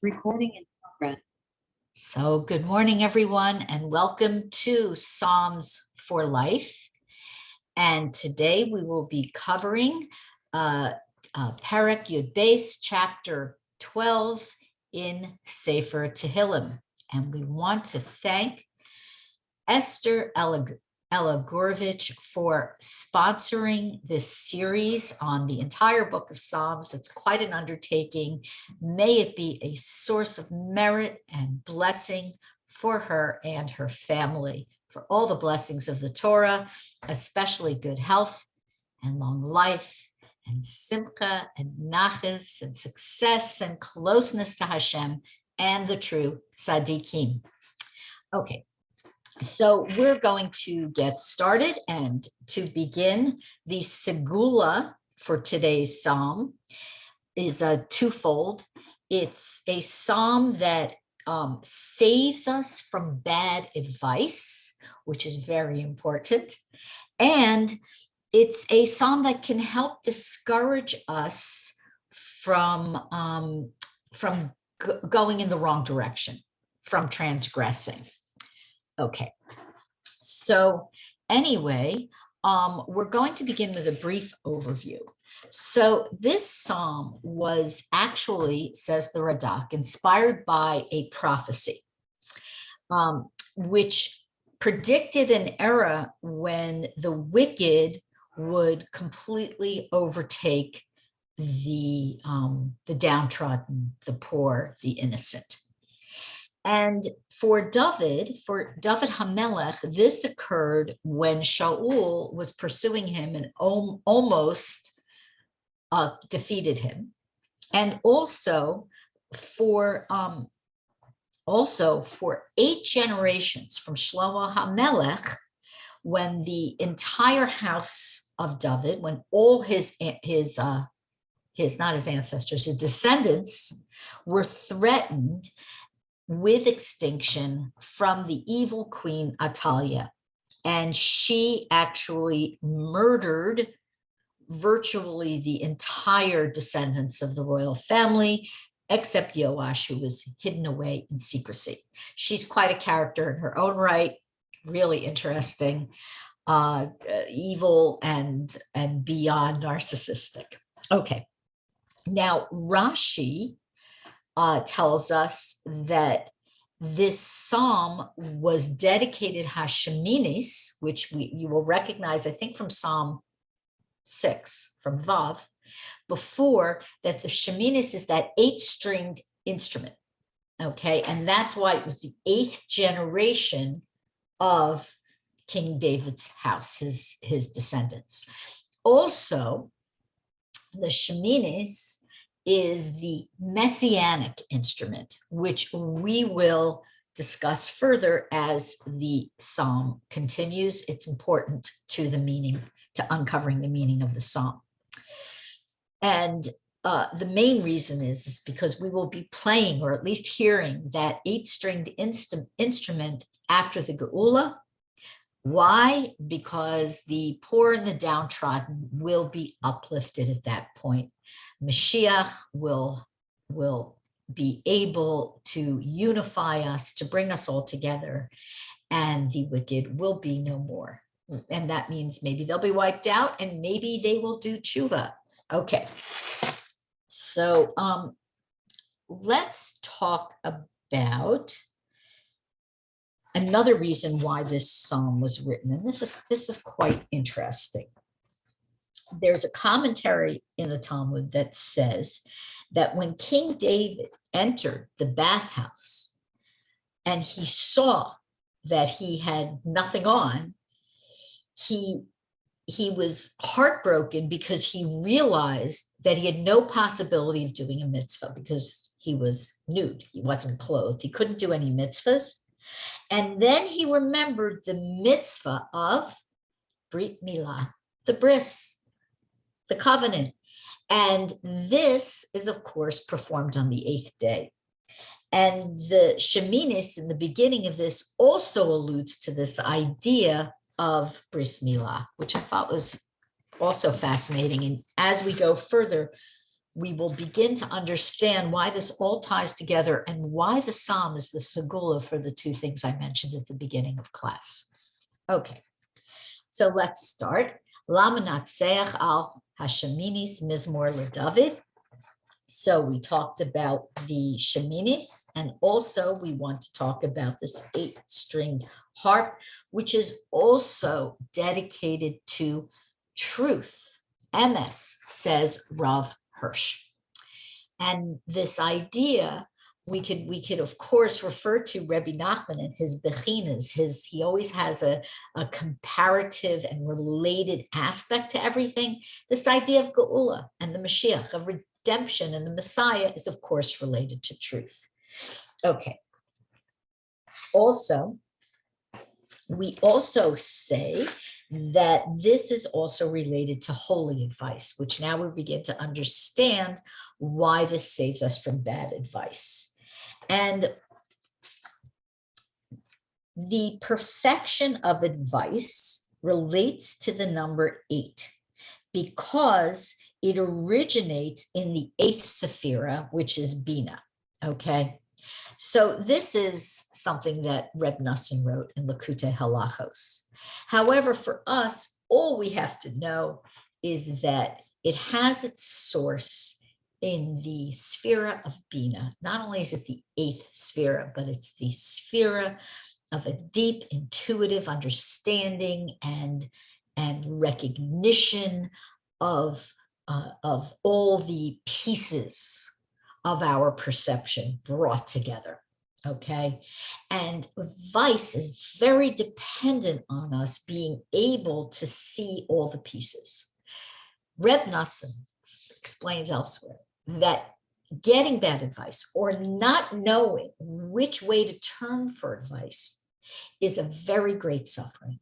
Recording in progress. So good morning, everyone, and welcome to Psalms for Life. And today we will be covering Perek Yud Beis, chapter 12 in Sefer Tehillim. And we want to thank Esther Elagorovich for sponsoring this series on the entire book of Psalms. It's quite an undertaking. May it be a source of merit and blessing for her and her family, for all the blessings of the Torah, especially good health and long life and simcha and nachas and success and closeness to Hashem and the true tzaddikim. Okay. So we're going to get started, and to begin, the Segulot for today's psalm is a twofold. It's a psalm that saves us from bad advice, which is very important. And it's a psalm that can help discourage us from going in the wrong direction, from transgressing. Okay, so anyway, we're going to begin with a brief overview. So this psalm was actually, says the Radak, inspired by a prophecy, which predicted an era when the wicked would completely overtake the downtrodden, the poor, the innocent. And for David HaMelech, this occurred when Shaul was pursuing him and almost defeated him. And also for 8 generations from Shlomo HaMelech, when the entire house of David, when all his not his ancestors, his descendants were threatened with extinction from the evil queen Atalia. And she actually murdered virtually the entire descendants of the royal family, except Yoash, who was hidden away in secrecy. She's quite a character in her own right, really interesting, evil and beyond narcissistic. Okay, now Rashi tells us that this psalm was dedicated Hasheminis, which you will recognize, I think, from Psalm 6, from Vav, before, that the Sheminis is that 8-stringed instrument, okay? And that's why it was the 8th generation of King David's house, his descendants. Also, the Sheminis is the Messianic instrument, which we will discuss further as the psalm continues. It's important to the meaning, to uncovering the meaning of the psalm. And the main reason is because we will be playing, or at least hearing, that 8-stringed instrument after the Geula. Why? Because the poor and the downtrodden will be uplifted at that point. Mashiach will be able to unify us, to bring us all together, and the wicked will be no more. And that means maybe they'll be wiped out, and maybe they will do tshuva. Okay, so let's talk about another reason why this psalm was written, and this is quite interesting. There's a commentary in the Talmud that says that when King David entered the bathhouse and he saw that he had nothing on, he was heartbroken because he realized that he had no possibility of doing a mitzvah because he was nude, he wasn't clothed, he couldn't do any mitzvahs. And then he remembered the mitzvah of Brit Milah, the bris, the covenant. And this is, of course, performed on the 8th day. And the Sheminis in the beginning of this also alludes to this idea of bris milah, which I thought was also fascinating. And as we go further, we will begin to understand why this all ties together and why the psalm is the Segulot for the two things I mentioned at the beginning of class. Okay, so let's start. Lama natseach al hasheminis mizmor leDavid. So we talked about the sheminis, and also we want to talk about this 8-stringed harp, which is also dedicated to truth. MS, says Rav Hirsch. And this idea, we could of course refer to Rebbe Nachman and his bechinas. He always has a comparative and related aspect to everything. This idea of Geula and the Mashiach, of redemption and the Messiah, is of course related to truth. Okay. Also, we also say that this is also related to holy advice, which now we begin to understand why this saves us from bad advice. And the perfection of advice relates to the number 8 because it originates in the 8th sephira, which is Bina, okay? So this is something that Rebbe Noson wrote in Likutei Halachos. However, for us, all we have to know is that it has its source in the Sphira of Bina. Not only is it the 8th Sphira, but it's the Sphira of a deep intuitive understanding and recognition of all the pieces of our perception brought together, okay? And vice is very dependent on us being able to see all the pieces. Reb Noson explains elsewhere that getting bad advice or not knowing which way to turn for advice is a very great suffering.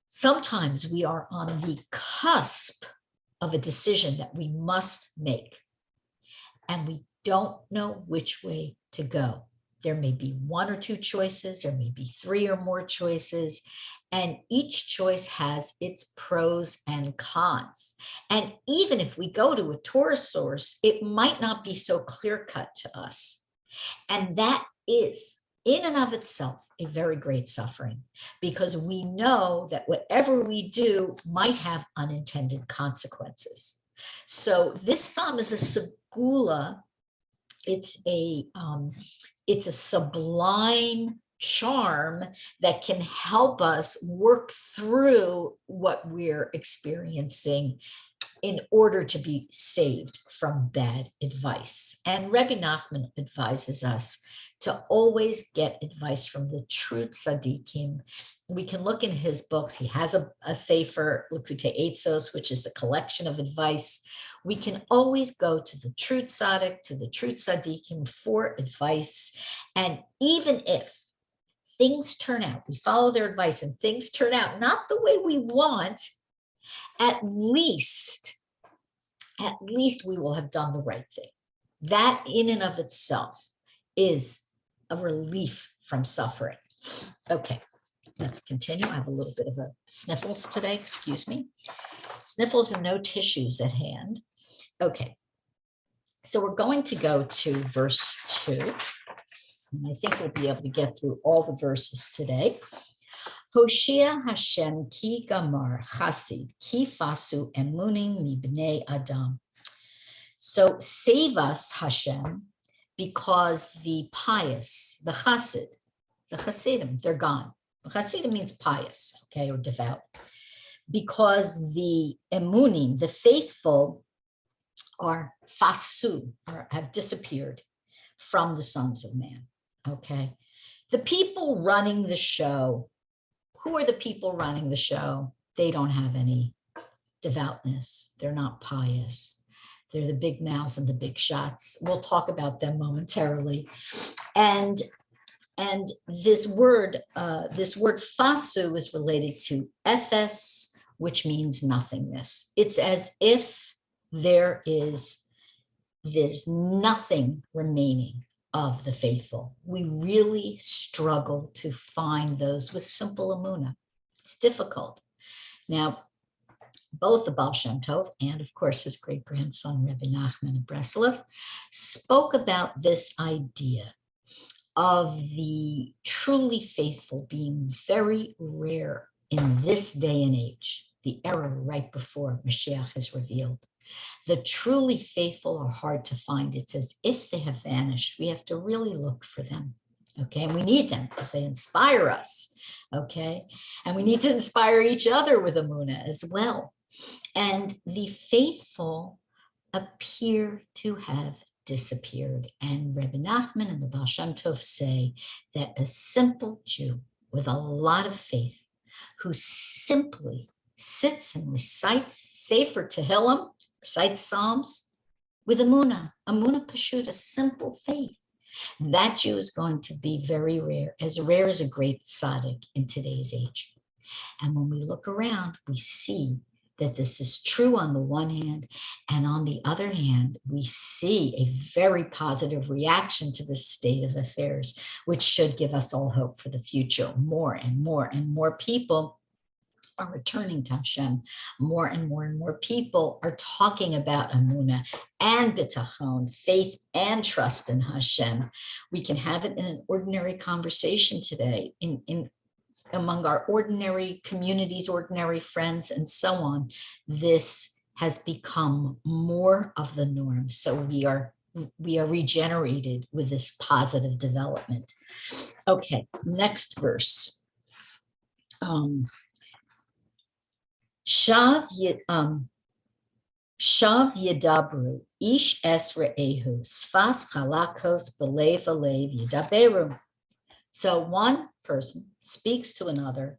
Sometimes we are on the cusp of a decision that we must make, and we don't know which way to go. There may be 1 or 2 choices, there may be 3 or more choices, and each choice has its pros and cons. And even if we go to a Torah source, it might not be so clear-cut to us. And that is, in and of itself, a very great suffering, because we know that whatever we do might have unintended consequences. So this psalm is a segula. It's a sublime charm that can help us work through what we're experiencing in order to be saved from bad advice. And Rebbe Nachman advises us to always get advice from the true tzaddikim. We can look in his books. He has a sefer, Likutei Eitzos, which is a collection of advice. We can always go to the true tzaddik, to the true tzaddikim for advice. And even if things turn out, we follow their advice and things turn out not the way we want, at least we will have done the right thing. That in and of itself is a relief from suffering. Okay, let's continue. I have a little bit of a sniffles today, excuse me. Sniffles and no tissues at hand. Okay, so we're going to go to verse 2. And I think we'll be able to get through all the verses today. Hoshia Hashem ki gamar chasid ki fasu emunim mibnei adam. So save us, Hashem, because the pious, the chassid, the Chasidim, they're gone. Chasidim means pious, okay, or devout. Because the emunim, the faithful, are fasu, or have disappeared from the sons of man, okay? The people running the show, who are the people running the show? They don't have any devoutness. They're not pious. They're the big mouths and the big shots. We'll talk about them momentarily. And this word fasu is related to ephes, which means nothingness. It's as if there's nothing remaining of the faithful. We really struggle to find those with simple emunah. It's difficult. Now, both the Baal Shem Tov and, of course, his great-grandson, Rebbe Nachman of Breslov, spoke about this idea of the truly faithful being very rare in this day and age, the era right before Mashiach is revealed. The truly faithful are hard to find. It's as if they have vanished. We have to really look for them. Okay, and we need them because they inspire us. Okay, and we need to inspire each other with Emunah as well. And the faithful appear to have disappeared. And Rebbe Nachman and the Baal Shem Tov say that a simple Jew with a lot of faith who simply sits and recites Sefer Tehillim, recites Psalms with Emunah Pashut, a simple faith, that Jew is going to be very rare as a great tzaddik in today's age. And when we look around, we see that this is true on the one hand, and on the other hand, we see a very positive reaction to this state of affairs, which should give us all hope for the future. More and more and more people are returning to Hashem. More and more people are talking about Emunah and Bitachon, faith and trust in Hashem. We can have it in an ordinary conversation today, among our ordinary communities, ordinary friends, and so on. This has become more of the norm. So we are regenerated with this positive development. Okay, next verse. Shav yedabru ish esre'ehu sfas chalakos belev alev yedaberu. So one person speaks to another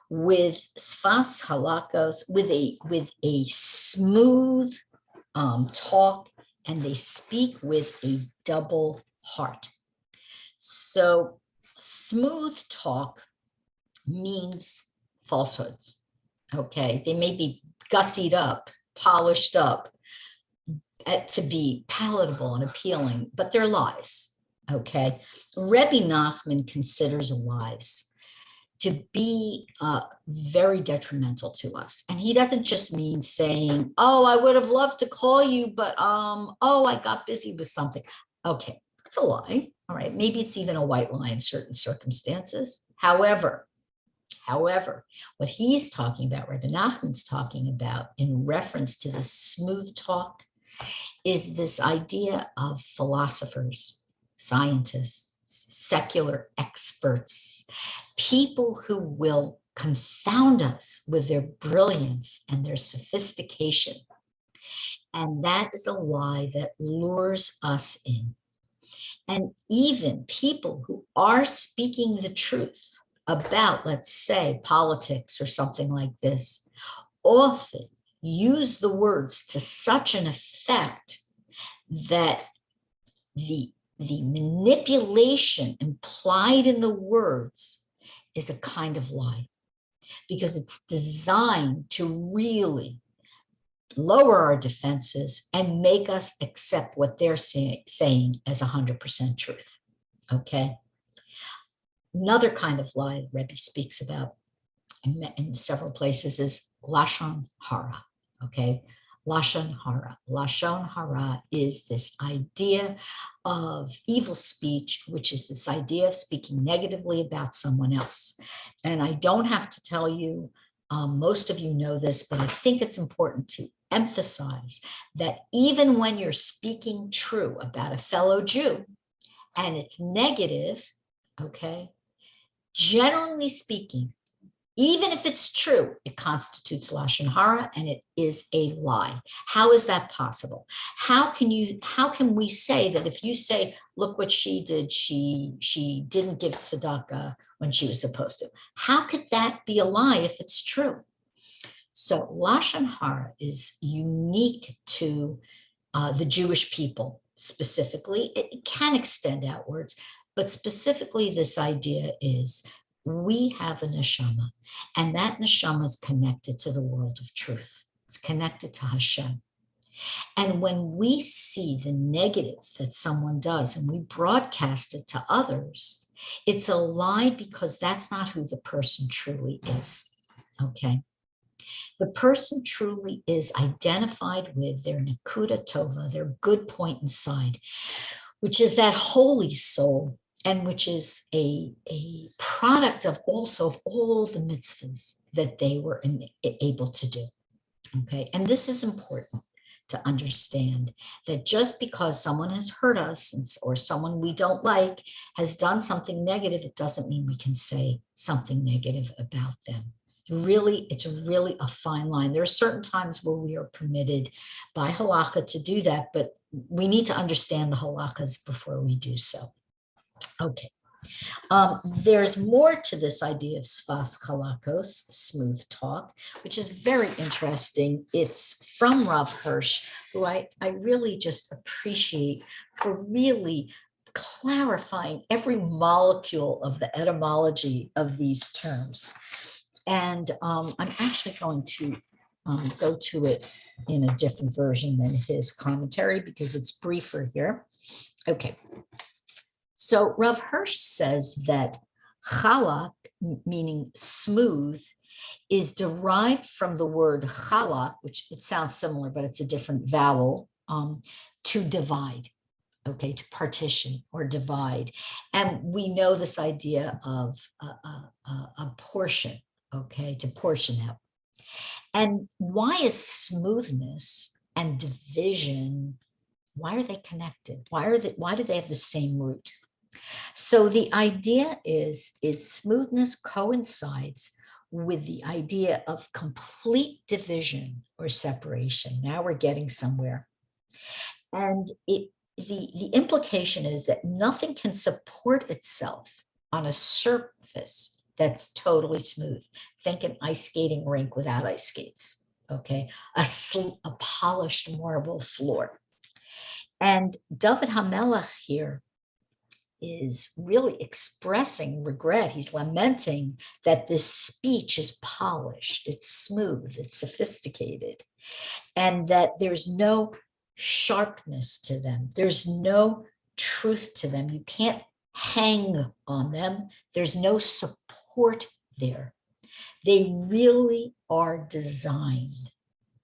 with sfas halakos, with a smooth talk, and they speak with a double heart. So smooth talk means falsehoods. Okay, they may be gussied up, polished up to be palatable and appealing, but they're lies. Okay, Rebbe Nachman considers lies to be very detrimental to us. And he doesn't just mean saying, oh, I would have loved to call you, but oh, I got busy with something. Okay, it's a lie. All right, maybe it's even a white lie in certain circumstances. However, what he's talking about, Rebbe Nachman's talking about in reference to this smooth talk, is this idea of philosophers, scientists, secular experts, people who will confound us with their brilliance and their sophistication. And that is a lie that lures us in. And even people who are speaking the truth about, let's say, politics or something like this, often use the words to such an effect that the manipulation implied in the words is a kind of lie, because it's designed to really lower our defenses and make us accept what they're saying as 100% truth. Okay. Another kind of lie Rebbe speaks about in several places is lashon hara. Okay, lashon hara. Lashon hara is this idea of evil speech, which is this idea of speaking negatively about someone else. And I don't have to tell you, most of you know this, but I think it's important to emphasize that even when you're speaking true about a fellow Jew and it's negative, okay, generally speaking, even if it's true, it constitutes lashon hara and it is a lie. How is that possible? How can we say that if you say, look what she did, she didn't give tzedakah when she was supposed to? How could that be a lie if it's true? So lashon hara is unique to the Jewish people specifically. It can extend outwards, but specifically this idea is we have a neshama, and that neshama is connected to the world of truth. It's connected to Hashem. And when we see the negative that someone does and we broadcast it to others, it's a lie because that's not who the person truly is. Okay. The person truly is identified with their Nakuda Tova, their good point inside, which is that holy soul, and which is a product of also of all the mitzvahs that they were able to do. Okay, and this is important to understand, that just because someone has hurt us or someone we don't like has done something negative, it doesn't mean we can say something negative about them. Really, it's really a fine line. There are certain times where we are permitted by halakha to do that, but we need to understand the halakhas before we do so. Okay. There's more to this idea of sfas chalakos, smooth talk, which is very interesting. It's from Rav Hirsch, who I really just appreciate for really clarifying every molecule of the etymology of these terms. And I'm actually going to go to it in a different version than his commentary because it's briefer here. Okay. So Rav Hirsch says that chalak, meaning smooth, is derived from the word chalak, which it sounds similar, but it's a different vowel, to divide, okay, to partition or divide. And we know this idea of a portion, okay, to portion out. And why is smoothness and division, why are they connected? Why do they have the same root? So the idea is smoothness coincides with the idea of complete division or separation. Now we're getting somewhere. And the implication is that nothing can support itself on a surface that's totally smooth. Think an ice skating rink without ice skates, okay? A polished marble floor. And David HaMelech here is really expressing regret. He's lamenting that this speech is polished, it's smooth, it's sophisticated, and that there's no sharpness to them. There's no truth to them. You can't hang on them. There's no support there. They really are designed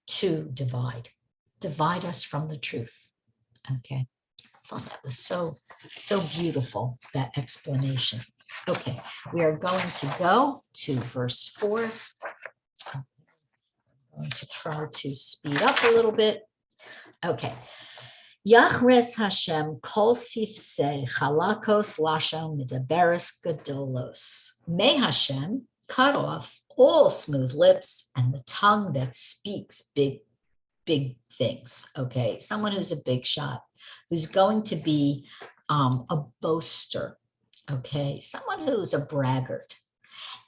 to divide us from the truth. Okay. I thought that was so beautiful, that explanation. Okay, we are going to go to verse 4. I'm going to try to speed up a little bit. Okay. Yachres Hashem kol sifsei chalakos lashon medaberes gadolos. May Hashem cut off all smooth lips and the tongue that speaks big things. Okay, someone who's a big shot, who's going to be a boaster, okay, someone who's a braggart.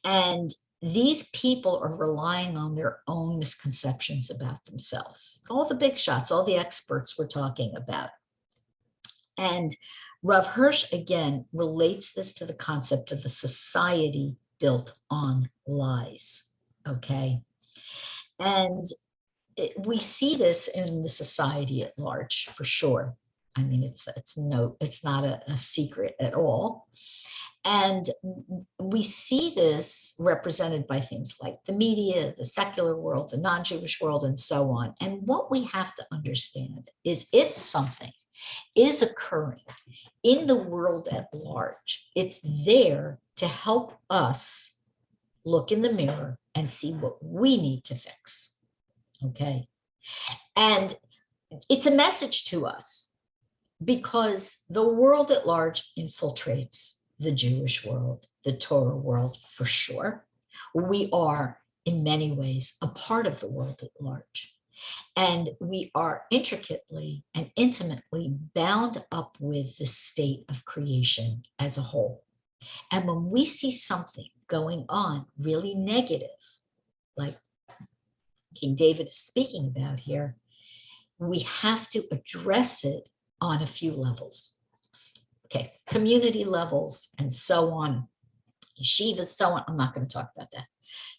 And these people are relying on their own misconceptions about themselves. All the big shots, all the experts we're talking about. And Rav Hirsch, again, relates this to the concept of a society built on lies, okay? And we see this in the society at large, for sure. I mean, it's not a secret at all. And we see this represented by things like the media, the secular world, the non-Jewish world, and so on. And what we have to understand is if something is occurring in the world at large, it's there to help us look in the mirror and see what we need to fix. Okay. And it's a message to us because the world at large infiltrates the Jewish world, the Torah world, for sure. We are in many ways a part of the world at large. And we are intricately and intimately bound up with the state of creation as a whole. And when we see something going on really negative, like King David is speaking about here, we have to address it on a few levels. Okay, community levels and so on, yeshivas, so on. I'm not going to talk about that.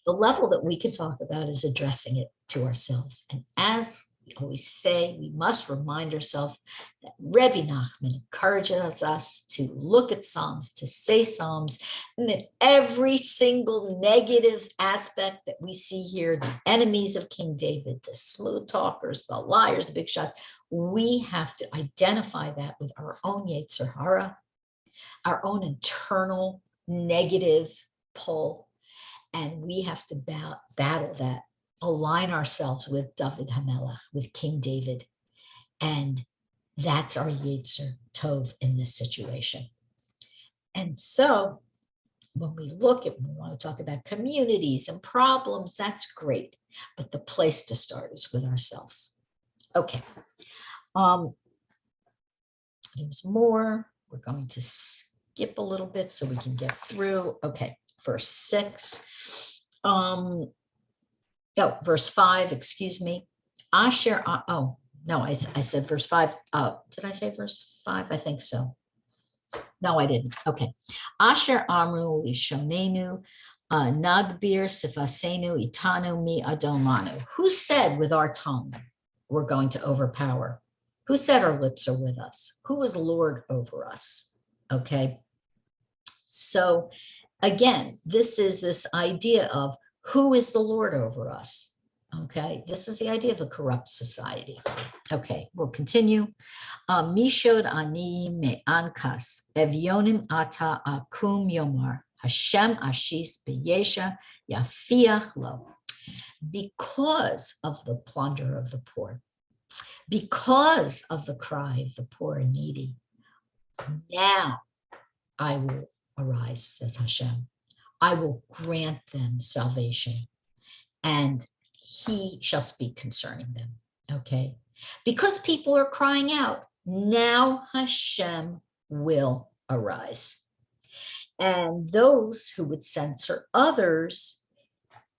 The level that we can talk about is addressing it to ourselves. And as We always say we must remind ourselves that Rebbe Nachman encourages us to look at Psalms, to say Psalms, and that every single negative aspect that we see here, the enemies of King David, the smooth talkers, the liars, the big shots, we have to identify that with our own Yetzer Hara, our own internal negative pull, and we have to battle that, align ourselves with David HaMelech, with King David, and that's our Yetzer Tov in this situation. And so when we look at, we want to talk about communities and problems, that's great, but the place to start is with ourselves. Okay, there's more. We're going to skip a little bit so we can get through. Okay, verse 6. Verse 5, excuse me. Asher, no, I said verse 5. Did I say verse 5? I think so. No, I didn't. Okay. Asher amru lishonenu nagbir sifasenu itanu mi adomanu. Who said with our tongue we're going to overpower? Who said our lips are with us? Who is Lord over us? Okay. So again, this is this idea of who is the Lord over us? Okay, this is the idea of a corrupt society. Okay, we'll continue. Mishod ani me ankas evyonim ata akum yomar Hashem ashis beyesha yafiach lo. Because of the plunder of the poor, because of the cry of the poor and needy, now I will arise, says Hashem. I will grant them salvation, and he shall speak concerning them. Okay, because people are crying out, now Hashem will arise. And those who would censor others,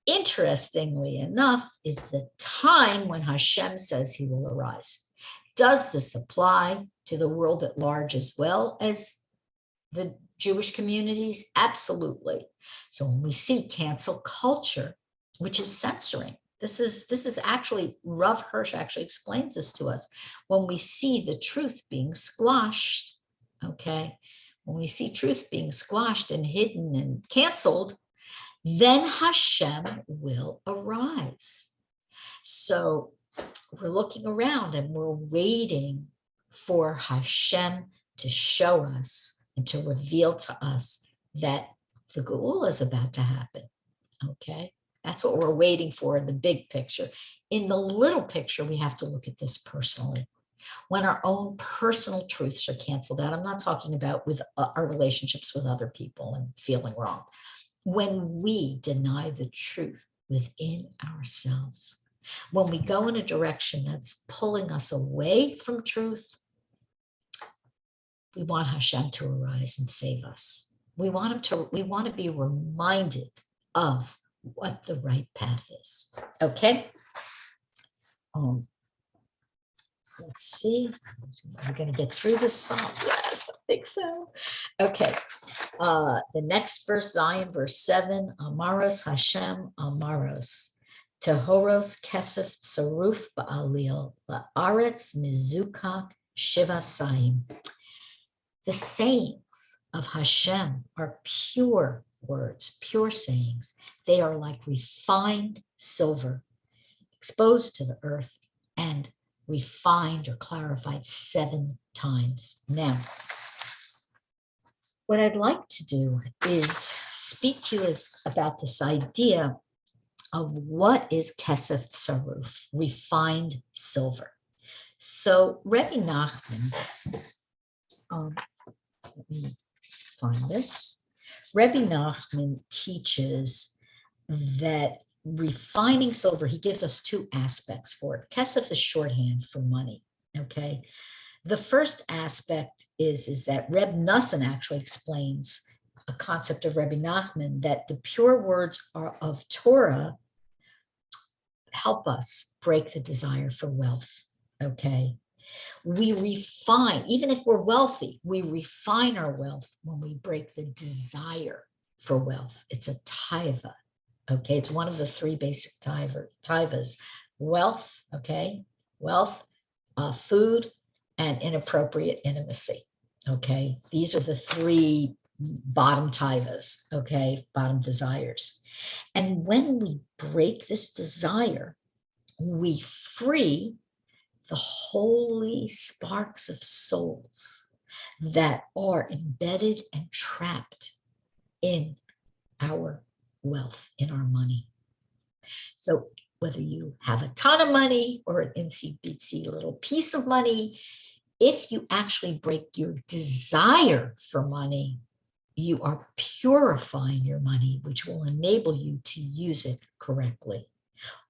interestingly enough, is the time when Hashem says he will arise. Does this apply to the world at large as well as the Jewish communities? Absolutely. So when we see cancel culture, which is censoring, this is actually, Rav Hirsch actually explains this to us. When we see the truth being squashed, okay, when we see truth being squashed and hidden and canceled, then Hashem will arise. So we're looking around and we're waiting for Hashem to show us and to reveal to us that the Geula is about to happen. Okay, that's what we're waiting for in the big picture. In the little picture, we have to look at this personally. When our own personal truths are canceled out, I'm not talking about with our relationships with other people and feeling wrong. When we deny the truth within ourselves, when we go in a direction that's pulling us away from truth, we want Hashem to arise and save us. We want to be reminded of what the right path is. Okay. Let's see. We're going to get through this psalm. Yes, I think so. Okay. The next verse, Zion, verse 7. Amaros Hashem Amaros. Tehoros Kesef Tzaruf Ba'alil La'aretz Mizukak Shiva Saim. The sayings of Hashem are pure words, pure sayings. They are like refined silver, exposed to the earth and refined or clarified 7 times. Now, what I'd like to do is speak to you about this idea of what is kesef tzaruf, refined silver. So Rebbe Nachman, let me find this. Rebbe Nachman teaches that refining silver, he gives us 2 aspects for it. Kesef is shorthand for money, okay? The first aspect is that Rebbe Noson actually explains a concept of Rebbe Nachman, that the pure words of Torah help us break the desire for wealth, okay? We refine, even if we're wealthy, we refine our wealth when we break the desire for wealth. It's a taiva. Okay, it's one of the 3 basic taivas. Wealth, okay, wealth, food, and inappropriate intimacy. Okay, these are the three bottom taivas, okay, bottom desires. And when we break this desire, we free the holy sparks of souls that are embedded and trapped in our wealth, in our money. So whether you have a ton of money or an itsy-bitsy little piece of money, if you actually break your desire for money, you are purifying your money, which will enable you to use it correctly.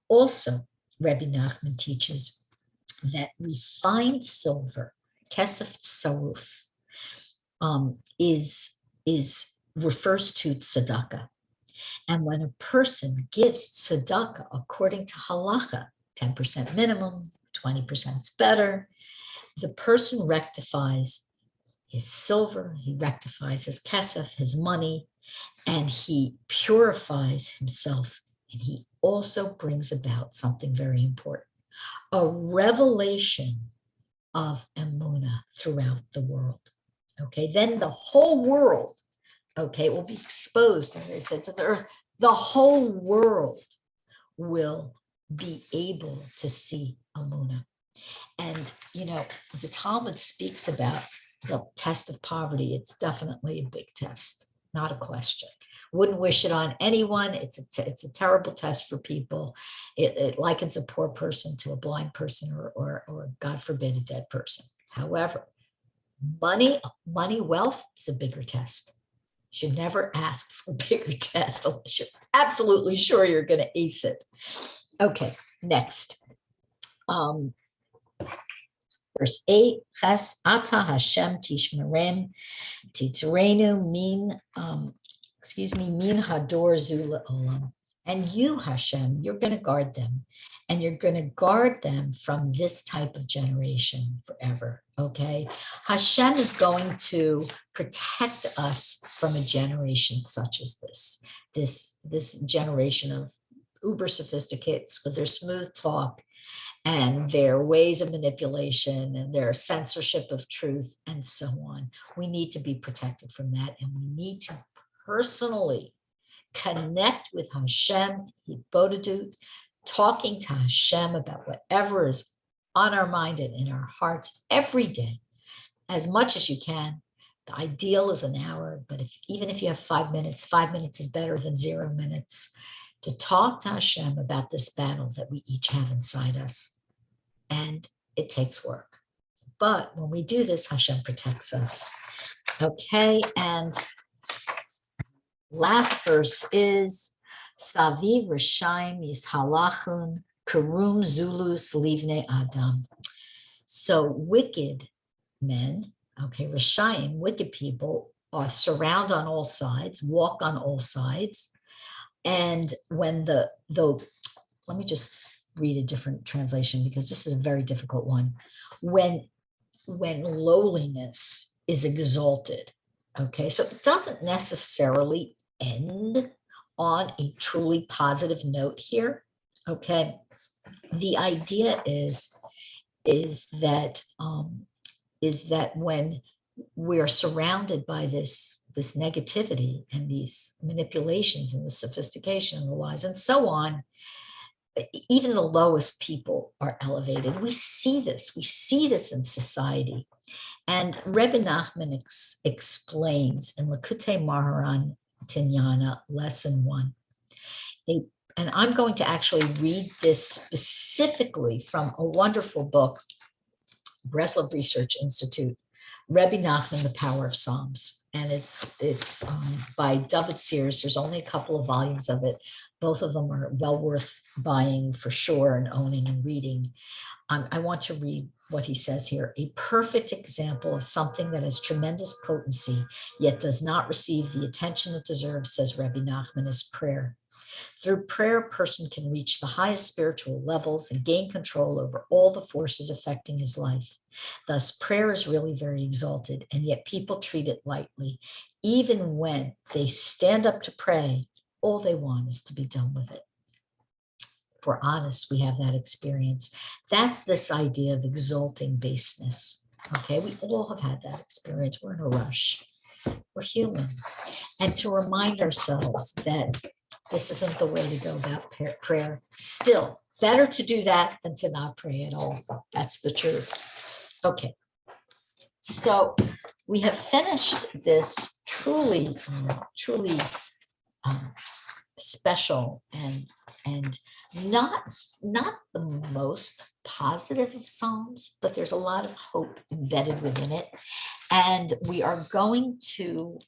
Also, Rebbe Nachman teaches that refined silver, kesef tsaruf, refers to tzedakah. And when a person gives tzedakah according to halacha, 10% minimum, 20% is better, the person rectifies his silver, he rectifies his kesef, his money, and he purifies himself. And he also brings about something very important, a revelation of emunah throughout the world. Okay, then the whole world, okay, will be exposed, as I said, to the earth. The whole world will be able to see emunah. And, you know, the Talmud speaks about the test of poverty. It's definitely a big test, not a question. Wouldn't wish it on anyone. It's a terrible test for people. It likens a poor person to a blind person or God forbid, a dead person. However, money, wealth is a bigger test. You should never ask for a bigger test unless you're absolutely sure you're going to ace it. Okay, next. Verse 8, Ches ata Hashem tishmerem titzrenu min hador zu olam. And you, Hashem, you're going to guard them. And you're going to guard them from this type of generation forever, okay? Hashem is going to protect us from a generation such as this generation of uber sophisticates with their smooth talk and their ways of manipulation and their censorship of truth and so on. We need to be protected from that, and we need to personally connect with Hashem, Hibodadut, talking to Hashem about whatever is on our mind and in our hearts every day, as much as you can. The ideal is an hour, but even if you have 5 minutes, 5 minutes is better than 0 minutes to talk to Hashem about this battle that we each have inside us. And it takes work. But when we do this, Hashem protects us. Okay, and last verse is Saviv Rishaim Yishalachun Karum Zulus Livne Adam. So wicked men, okay, Rishaim, wicked people, are surround on all sides, walk on all sides. And when let me just read a different translation because this is a very difficult one. When lowliness is exalted, okay, so it doesn't necessarily end on a truly positive note here, okay. The idea is that when we're surrounded by this negativity and these manipulations and the sophistication and the lies and so on, even the lowest people are elevated. We see this in society. And Rebbe Nachman explains in Lakutei Maharan Tinyana, lesson 1. And I'm going to actually read this specifically from a wonderful book, Breslov Research Institute, Rebbe Nachman, The Power of Psalms. And it's by David Sears. There's only a couple of volumes of it. Both of them are well worth buying for sure and owning and reading. I want to read what he says here. A perfect example of something that has tremendous potency, yet does not receive the attention it deserves, says Rebbe Nachman, is prayer. Through prayer, a person can reach the highest spiritual levels and gain control over all the forces affecting his life. Thus, prayer is really very exalted, and yet people treat it lightly. Even when they stand up to pray, all they want is to be done with it. If we're honest, we have that experience. That's this idea of exalting baseness. Okay, we all have had that experience. We're in a rush. We're human. And to remind ourselves that this isn't the way to go about prayer. Still, better to do that than to not pray at all. That's the truth. Okay. So we have finished this truly special and not the most positive of Psalms, but there's a lot of hope embedded within it. And we are going to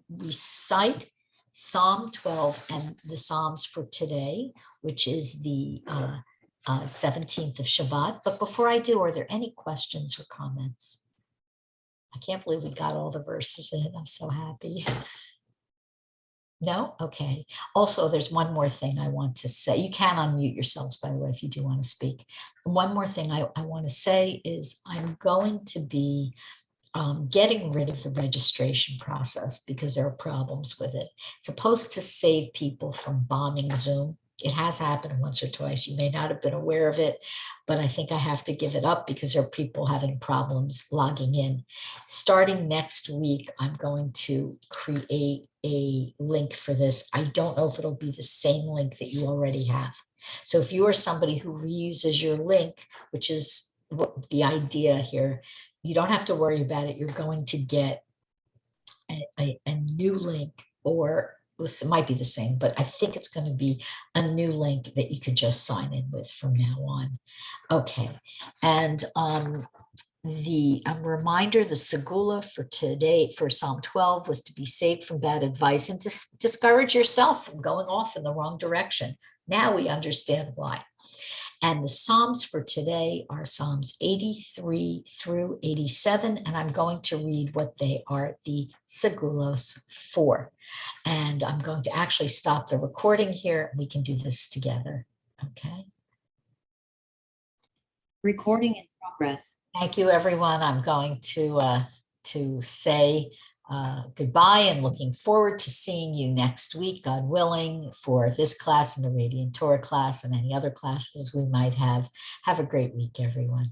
recite Psalm 12 and the Psalms for today, which is the 17th of Shabbat. But before I do, are there any questions or comments? I can't believe we got all the verses in. I'm so happy. No? Okay. Also, there's one more thing I want to say. You can unmute yourselves, by the way, if you do want to speak. One more thing I want to say is I'm going to be getting rid of the registration process because there are problems with it. It's supposed to save people from bombing Zoom. It has happened once or twice. You may not have been aware of it, but I think I have to give it up because there are people having problems logging in. Starting next week, I'm going to create a link for this. I don't know if it'll be the same link that you already have. So if you are somebody who reuses your link, which is what the idea here, you don't have to worry about it. You're going to get a new link, or it might be the same, but I think it's going to be a new link that you could just sign in with from now on. Okay. And the reminder, the Segulot for today, for Psalm 12, was to be saved from bad advice and to discourage yourself from going off in the wrong direction. Now we understand why. And the Psalms for today are Psalms 83 through 87, and I'm going to read what they are, the Segulos for. And I'm going to actually stop the recording here. We can do this together, okay? Recording in progress. Thank you, everyone. I'm going to say goodbye and looking forward to seeing you next week, God willing, for this class and the Radiant Torah class and any other classes we might have. Have a great week, everyone.